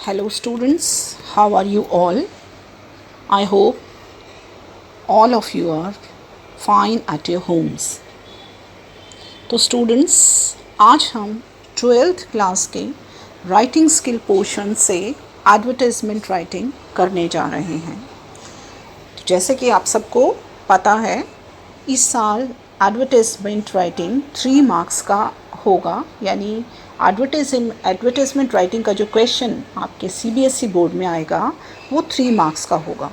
Hello students, how are you all? I hope all of you are fine at your homes. तो students आज हम 12th class के writing skill portion से advertisement writing करने जा रहे हैं। तो जैसे कि आप सबको पता है, इस साल एडवर्टाइजमेंट राइटिंग 3 मार्क्स का होगा, यानी एडवर्टाइजमेंट राइटिंग का जो क्वेश्चन आपके CBSE बोर्ड में आएगा वो 3 मार्क्स का होगा।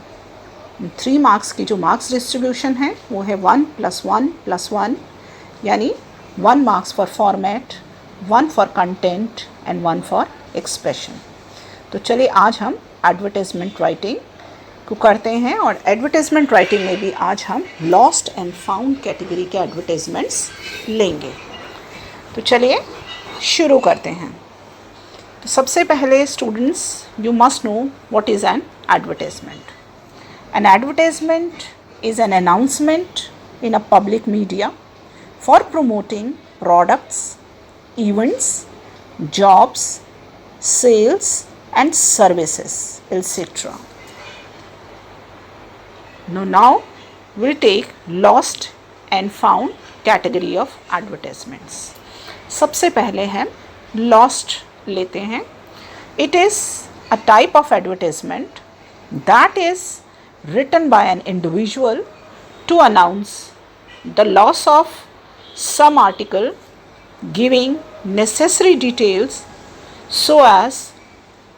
3 मार्क्स की जो मार्क्स डिस्ट्रीब्यूशन है वो है 1 + 1 + 1, यानी 1 marks for format, 1 for content and 1 for expression. तो चलिए आज हम एडवर्टाइजमेंट राइटिंग को करते हैं, और एडवर्टाइजमेंट राइटिंग में भी आज हम लॉस्ट एंड फाउंड कैटेगरी के एडवर्टाइजमेंट्स लेंगे। तो चलिए शुरू करते हैं। तो सबसे पहले students, you must know what is an advertisement. An advertisement is an announcement in a public media for promoting products, events, jobs, sales and services, etc. Now we'll take lost and found category of advertisements. सबसे पहले हम lost लेते हैं. It is a type of advertisement that is written by an individual to announce the loss of some article, giving necessary details so as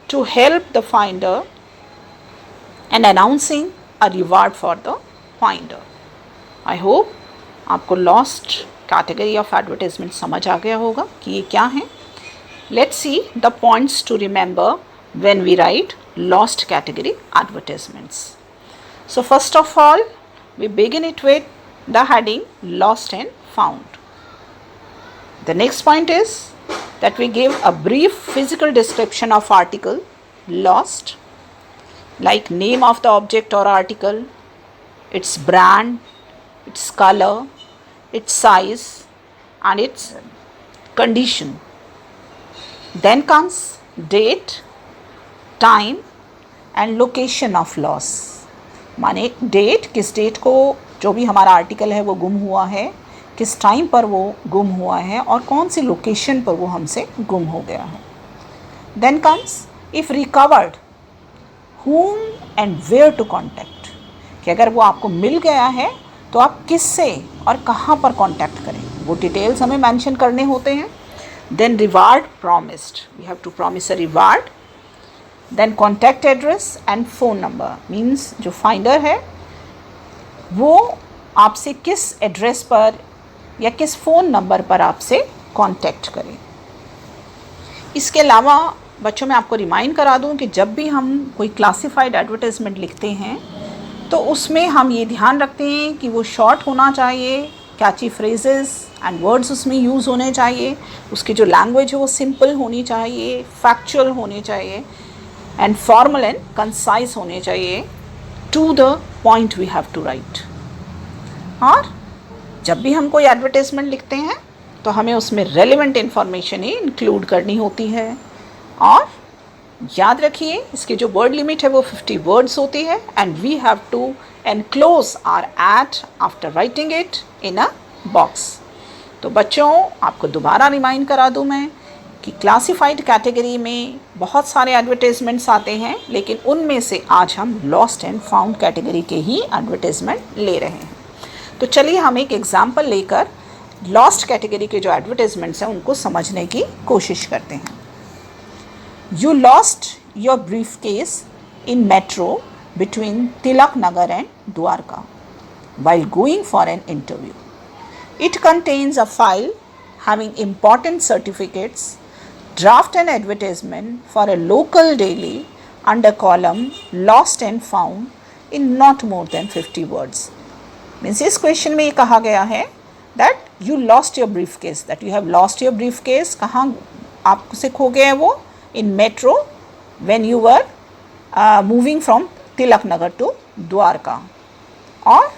to help the finder and announcing a reward for the finder. I hope आपको lost category of advertisement समझ आ गया होगा कि ये क्या है. Let's see the points to remember when we write lost category advertisements. So first of all, we begin it with the heading lost and found. The next point is that we give a brief physical description of article lost, like name of the object or article, its brand, its color, its size and its condition. Then comes date, time and location of loss. माने date, किस date को जो भी हमारा article है वो गुम हुआ है, किस टाइम पर वो गुम हुआ है और कौन सी लोकेशन पर वो हमसे गुम हो गया है. Then comes if recovered, whom and where to contact, कि अगर वो आपको मिल गया है तो आप किससे और कहाँ पर कॉन्टैक्ट करें, वो डिटेल्स हमें मेंशन करने होते हैं. Then reward promised, we have to promise a reward. Then contact address and phone number, means जो फाइंडर है वो आपसे किस एड्रेस पर या किस फ़ोन नंबर पर आपसे कांटेक्ट करें. इसके अलावा बच्चों मैं आपको रिमाइंड करा दूं कि जब भी हम कोई क्लासिफाइड एडवर्टाइजमेंट लिखते हैं तो उसमें हम ये ध्यान रखते हैं कि वो शॉर्ट होना चाहिए, कैची फ्रेजेस एंड वर्ड्स उसमें यूज़ होने चाहिए, उसकी जो लैंग्वेज है वो सिंपल होनी चाहिए, फैक्चुअल होनी चाहिए एंड फॉर्मल एंड कंसाइज होने चाहिए. To the point we have to write. और जब भी हम कोई एडवर्टाइजमेंट लिखते हैं तो हमें उसमें रेलेवेंट इन्फॉर्मेशन ही इंक्लूड करनी होती है. और याद रखिए इसकी जो वर्ड लिमिट है वो 50 वर्ड्स होती है, and we have to enclose our ad after writing it in a box. तो बच्चों आपको दोबारा रिमाइंड करा दूं मैं कि क्लासिफाइड कैटेगरी में बहुत सारे एडवर्टाइजमेंट्स आते हैं, लेकिन उनमें से आज हम लॉस्ट एंड फाउंड कैटेगरी के ही एडवर्टाइजमेंट ले रहे हैं. तो चलिए हम एक एग्जाम्पल लेकर लॉस्ट कैटेगरी के जो एडवर्टाइजमेंट्स हैं उनको समझने की कोशिश करते हैं. You lost your brief case in metro between Tilak Nagar and Dwarka while going for an interview. It contains a file having important certificates. Draft an advertisement for a local daily under column lost and found in not more than 50 words. Means इस question में ये कहा गया है that you lost your briefcase, that you have lost your briefcase. कहाँ आपसे खो गया है वो? In metro when you were moving from Tilak Nagar to Dwarka. और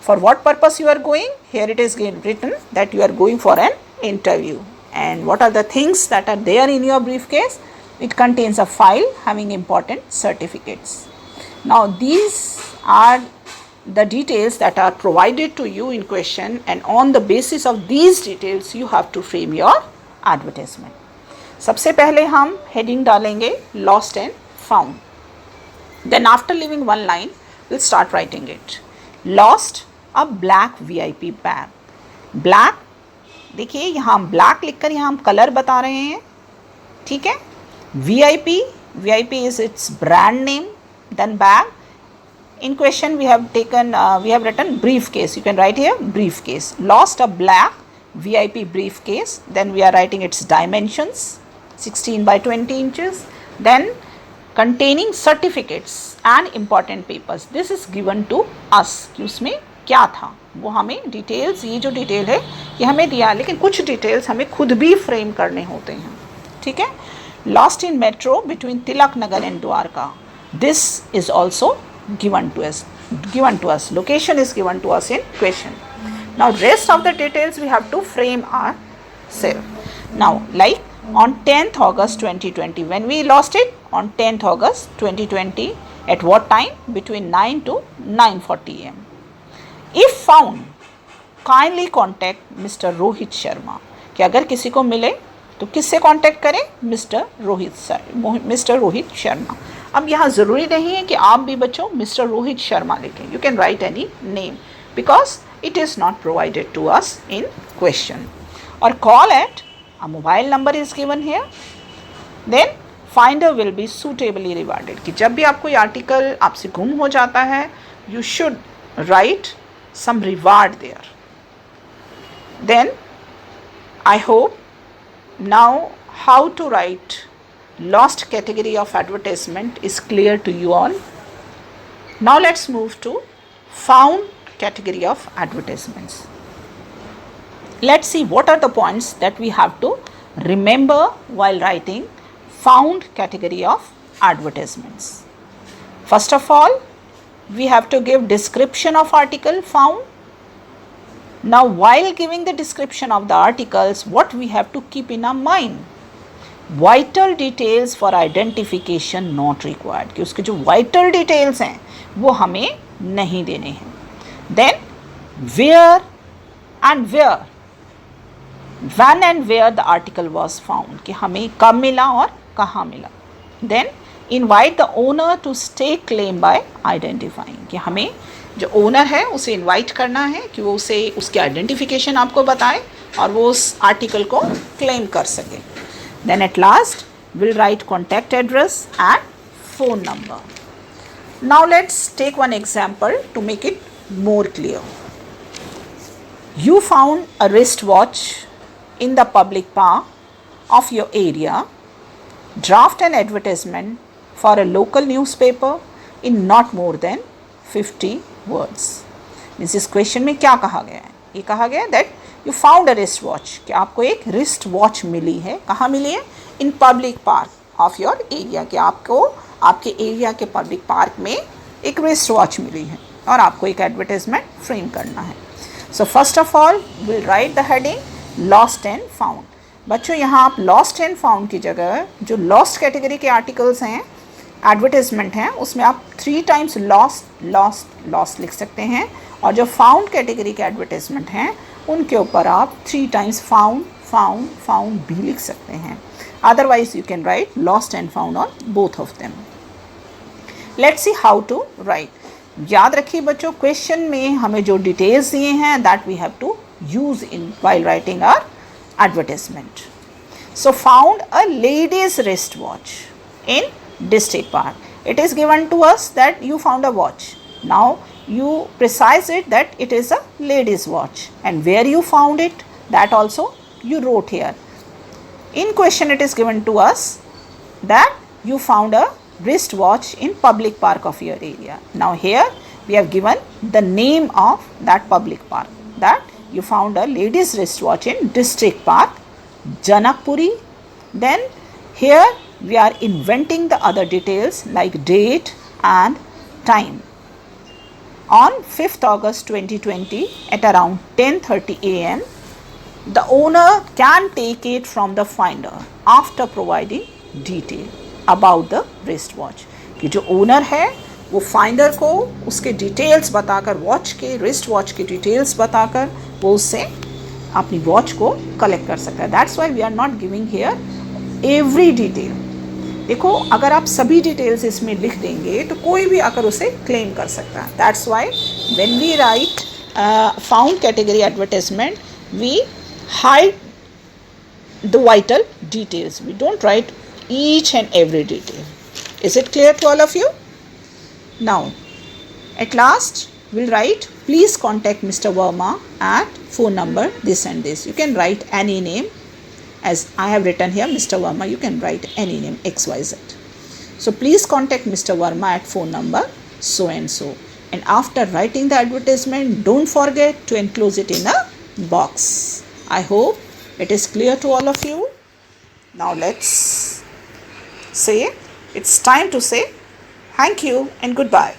for what purpose you are going, here it is written that you are going for an interview. And what are the things that are there in your briefcase? It contains a file having important certificates. Now these are the details that are provided to you in question, and on the basis of these details you have to frame your advertisement. सबसे पहले हम heading डालेंगे lost and found. Then after leaving one line we'll start writing it. Lost a black VIP bag. Black, देखिए यहाँ हम black लिखकर यहाँ हम कलर बता रहे हैं, ठीक है. VIP, VIP is its brand name. Then bag, in question we have written briefcase. You can write here briefcase. Lost a black VIP briefcase. Then we are writing its dimensions, 16 by 20 inches. Then containing certificates and important papers. This is given to us कि उसमें क्या था, वो हमें details, ये जो detail है ये हमें दिया है, लेकिन कुछ डिटेल्स हमें खुद भी फ्रेम करने होते हैं, ठीक है. Lost in metro between Tilak Nagar and Dwarka. This is also given to us. Location is given to us in question. Now rest of the details we have to frame ourselves. Now like on 10th August 2020, when we lost it on 10th August 2020, at what time? Between 9 to 9:40 am. If found, kindly contact Mr. Rohit Sharma. कि अगर किसी को मिले तो किससे contact करें? Mister Rohit Sharma. अब यहाँ ज़रूरी नहीं है कि आप भी बच्चों मिस्टर रोहित शर्मा लिखें. You can write any name because it is not provided to us in question. और call at a mobile number is given here. Then finder will be suitably rewarded. कि जब भी आपको ये आर्टिकल आपसे गुम हो जाता है, you should write some reward there. Then I hope now how to write lost category of advertisement is clear to you all. Now let's move to found category of advertisements. Let's see what are the points that we have to remember while writing found category of advertisements. First of all, we have to give description of article found. Now while giving the description of the articles, what we have to keep in our mind? Vital details for identification not required. कि उसके जो vital details हैं वो हमें नहीं देने हैं. Then where and where, when and where the article was found. कि हमें कब मिला और कहाँ मिला. Then invite the owner to stake claim by identifying. कि हमें जो ओनर है उसे इनवाइट करना है कि वो उसे उसकी आइडेंटिफिकेशन आपको बताए और वो उस आर्टिकल को क्लेम कर सके. Then at last will write contact address and phone number. Now let's take one example to make it more clear. You found a wrist watch in the public park of your area. Draft an advertisement for a local newspaper in not more than 50 words. Means इस question में क्या कहा गया है? ये कहा गया that you found a wrist watch. कि आपको एक wrist watch मिली है. कहाँ मिली है? In public park of your area. कि आपको आपके एरिया के पब्लिक पार्क में एक wrist watch मिली है और आपको एक एडवर्टाइजमेंट फ्रेम करना है. So first of all we'll write the heading lost and found. बच्चों यहाँ आप lost and found की जगह जो lost कैटेगरी के आर्टिकल्स हैं, एडवर्टाइजमेंट हैं, उसमें आप 3 times लॉस्ट लिख सकते हैं. और जो फाउंड कैटेगरी के एडवर्टाइजमेंट हैं उनके ऊपर आप 3 times फाउंड भी लिख सकते हैं. Otherwise you can write lost and found on both of them. Let's see how to write. याद रखिए बच्चों क्वेश्चन में हमें जो डिटेल्स दिए हैं that we have to use in while writing our advertisement. So found a ladies wrist watch in district park. It is given to us that you found a watch. Now you precise it that it is a lady's watch, and where you found it that also you wrote here. In question it is given to us that you found a wristwatch in public park of your area. Now here we have given the name of that public park, that you found a ladies wristwatch in district park Janakpuri. Then here we are inventing the other details like date and time. On 5th August 2020 at around 10:30 am, the owner can take it from the finder after providing detail. About the wrist watch, कि जो owner है वो finder को उसके details बताकर, watch के, wrist watch के details बताकर वो उससे अपनी वॉच को कलेक्ट कर सकता है. That's why we are not giving here every detail. देखो अगर आप सभी डिटेल्स इसमें लिख देंगे तो कोई भी आकर उसे क्लेम कर सकता है. That's why when we write found category advertisement we hide the vital details. We don't write each and every detail. Is it clear to all of you? Now, at last, we'll write, please contact Mr. Verma at phone number this and this. You can write any name. As I have written here, Mr. Verma, you can write any name, XYZ. So, please contact Mr. Verma at phone number so and so. And after writing the advertisement, don't forget to enclose it in a box. I hope it is clear to all of you. Now let's say, it's time to say thank you and goodbye.